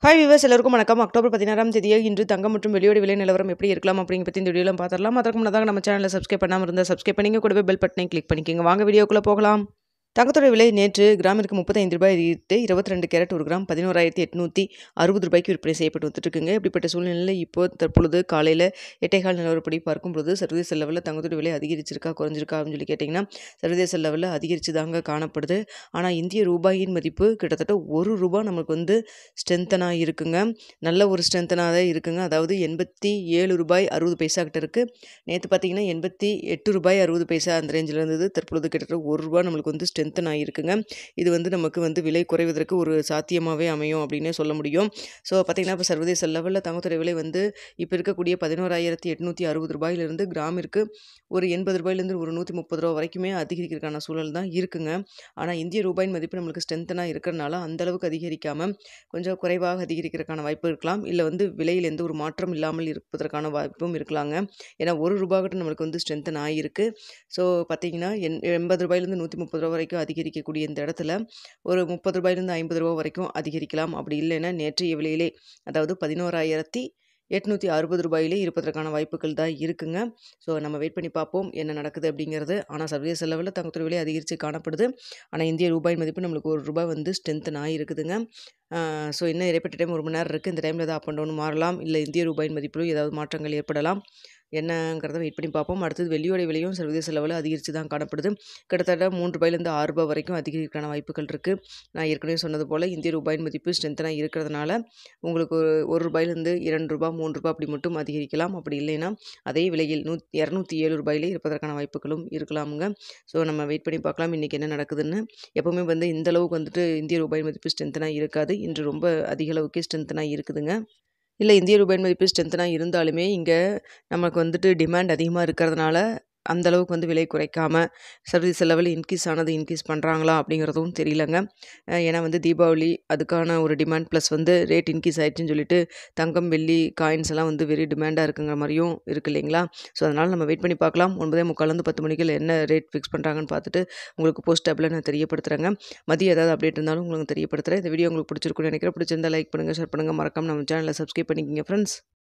Hi viewers எல்லாருக்கும் வணக்கம். October 16ஆம் தேதியே இன்று தங்கம் மற்றும் வெள்ளியோட விலை நிலவரம் எப்படி இருக்கலாம் அப்படிங்கிற பற்றி இந்த வீடியோல பார்த்துடலாம். அதற்கு முன்னதாக நம்ம சேனலை சப்ஸ்கிரைப் பண்ணாமல் இருந்தால் சப்ஸ்கிரைப் பண்ணிங்க, கூடவே பெல் பட்டனை கிளிக் பண்ணிக்கோங்க. வாங்க வீடியோக்குள்ளே போகலாம். தங்கத்தோட விலை நேற்று கிராமிற்கு ₹35 அதிகரித்து 22 கேரட் ஒரு கிராம் 11,860 ரூபாய்க்கு விற்பனை செய்யப்பட்டு வந்துட்டுருக்குங்க. இப்படிப்பட்ட சூழ்நிலையில் இப்போ தற்பொழுது காலையில் 8:15 நிலவரப்படி பார்க்கும்பொழுது சர்வதேச லெவலில் தங்கத்தோட விலை அதிகரிச்சிருக்கா குறைஞ்சிருக்கா அப்படின்னு சொல்லி கேட்டிங்கன்னா சர்வதேச லெவலில் அதிகரித்து தாங்க காணப்படுது. ஆனால் இந்திய ரூபாயின் மதிப்பு கிட்டத்தட்ட ₹1 நமக்கு ஸ்ட்ரென்த்தனாக இருக்குங்க. நல்ல ஒரு ஸ்ட்ரென்த்தனாக தான் இருக்குங்க. அதாவது ₹87.60 கிட்ட இருக்குது. நேற்று பார்த்தீங்கன்னா ₹88.60 அந்த ரேஞ்சில் இருந்தது. தற்பொழுது கிட்டத்தட்ட ₹1 நம்மளுக்கு ஸ்ட்ரென்த்தன் ஆகிருக்குங்க. இது நமக்கு விலை குறைவதற்கு ஒரு சாத்தியமாகவே அமையும் அப்படின்னே சொல்ல முடியும். ஸோ பார்த்தீங்கன்னா இப்போ சர்வதேச லெவலில் தங்கத்தோட விலை இப்போ இருக்கக்கூடிய ₹11,860 கிராமிற்கு ஒரு ₹80 ஒரு ₹130 வரைக்குமே அதிகரிக்கிறதுக்கான சூழல் தான் இருக்குங்க. ஆனால் இந்திய ரூபாயின் மதிப்பு நம்மளுக்கு ஸ்ட்ரென்த்தனாக இருக்கிறனால அந்த அளவுக்கு அதிகரிக்காமல் கொஞ்சம் குறைவாக அதிகரிக்கிறதுக்கான வாய்ப்பு இருக்கலாம். இல்லை விலையில் எந்த ஒரு மாற்றம் இல்லாமல் இருப்பதற்கான வாய்ப்பும் இருக்கலாங்க. ஏன்னா ₹1 கிட்ட நம்மளுக்கு ஸ்ட்ரென்த்தன் ஆகிருக்கு. ஸோ பார்த்தீங்கன்னா ₹80 ₹130 வரைக்கும் அதிகரிக்கக்கூடிய இந்த இடத்துல ஒரு ₹30 ₹50 வரைக்கும் அதிகரிக்கலாம். அப்படி இல்லைன்னா நேற்றைய விலையிலே அதாவது ₹11,860 இருப்பதற்கான வாய்ப்புகள் தான் இருக்குங்க. ஸோ நம்ம வெயிட் பண்ணி பார்ப்போம் என்ன நடக்குது அப்படிங்கிறது. ஆனால் சர்வதேச லெவலில் தங்கத்தோட விலை அதிகரித்து காணப்படுது. ஆனால் இந்திய ரூபாய் மதிப்பு நம்மளுக்கு ₹1 ஸ்ட்ரென்த்தன் ஆகிருக்குதுங்க. ஸோ இன்னும் இடைப்பட்ட டைம் 1 மணி நேரம் இருக்குது. இந்த டைமில் ஏதாவது அப் அண்ட் டவுன் மாறலாம். இல்லை இந்திய ரூபாயின் மதிப்பிலும் ஏதாவது மாற்றங்கள் ஏற்படலாம். என்னங்கிறத வெயிட் பண்ணி பார்ப்போம். அடுத்தது வெள்ளியோட விலையும் சர்வதேச லெவலில் அதிகரித்து தான் காணப்படுது. கிட்டத்தட்ட ₹3 ₹6 வரைக்கும் அதிகரிக்கான வாய்ப்புகள் இருக்குது. நான் ஏற்கனவே சொன்னது போல் இந்திய ரூபாயின் மதிப்பு ஸ்ட்ரென்த்தனாக இருக்கிறதுனால உங்களுக்கு ₹1 ₹2 ₹3 அப்படி மட்டும் அதிகரிக்கலாம். அப்படி இல்லைன்னா அதே விலையில் ₹207 இருப்பதற்கான வாய்ப்புகளும் இருக்கலாமுங்க. ஸோ நம்ம வெயிட் பண்ணி பார்க்கலாம் இன்றைக்கி என்ன நடக்குதுன்னு. எப்போவுமே இந்த அளவுக்கு இந்திய ரூபாயின் மதிப்பு ஸ்ட்ரென்த்தனாக இருக்காது. இன்று ரொம்ப அதிக அளவுக்கே ஸ்ட்ரென்த்தனாக இருக்குதுங்க. இல்லை இந்திய ரூபாயின் மதிப்பு ஸ்ட்ரென்த்தனாக இருந்தாலுமே இங்கே நமக்கு டிமாண்ட் அதிகமாக இருக்கிறதுனால அந்த அளவுக்கு விலை குறைக்காம சர்வதேச லெவலில் இன்க்ரீஸ் பண்ணுறாங்களா அப்படிங்கிறதும் தெரியலங்க. ஏன்னா தீபாவளி அதுக்கான ஒரு டிமாண்ட் ப்ளஸ் ரேட் இன்க்ரீஸ் ஆகிடுச்சின்னு சொல்லிட்டு தங்கம் வெள்ளி காயின்ஸ் எல்லாம் வெரி டிமாண்டாக இருக்குங்கிற மாதிரியும் இருக்குது இல்லைங்களா. ஸோ அதனால் நம்ம வெயிட் பண்ணி பார்க்கலாம். 9:45 10 மணிக்கு என்ன ரேட் ஃபிக்ஸ் பண்ணுறாங்கன்னு பார்த்துட்டு உங்களுக்கு போஸ்ட் டேப்பில் நான் தெரியப்படுத்துகிறேங்க. மதியம் ஏதாவது அப்டேட் இருந்தாலும் உங்களுக்கு தெரியப்படுத்துகிறேன். இந்த வீடியோ உங்களுக்கு பிடிச்சிருக்குன்னு நினைக்கிறேன். பிடிச்சிருந்தால் லைக் பண்ணுங்கள், ஷேர் பண்ணுங்கள், மறக்காம நம்ம சேனலை சப்ஸ்கிரைப் பண்ணிக்கோங்க ஃப்ரெண்ட்ஸ்.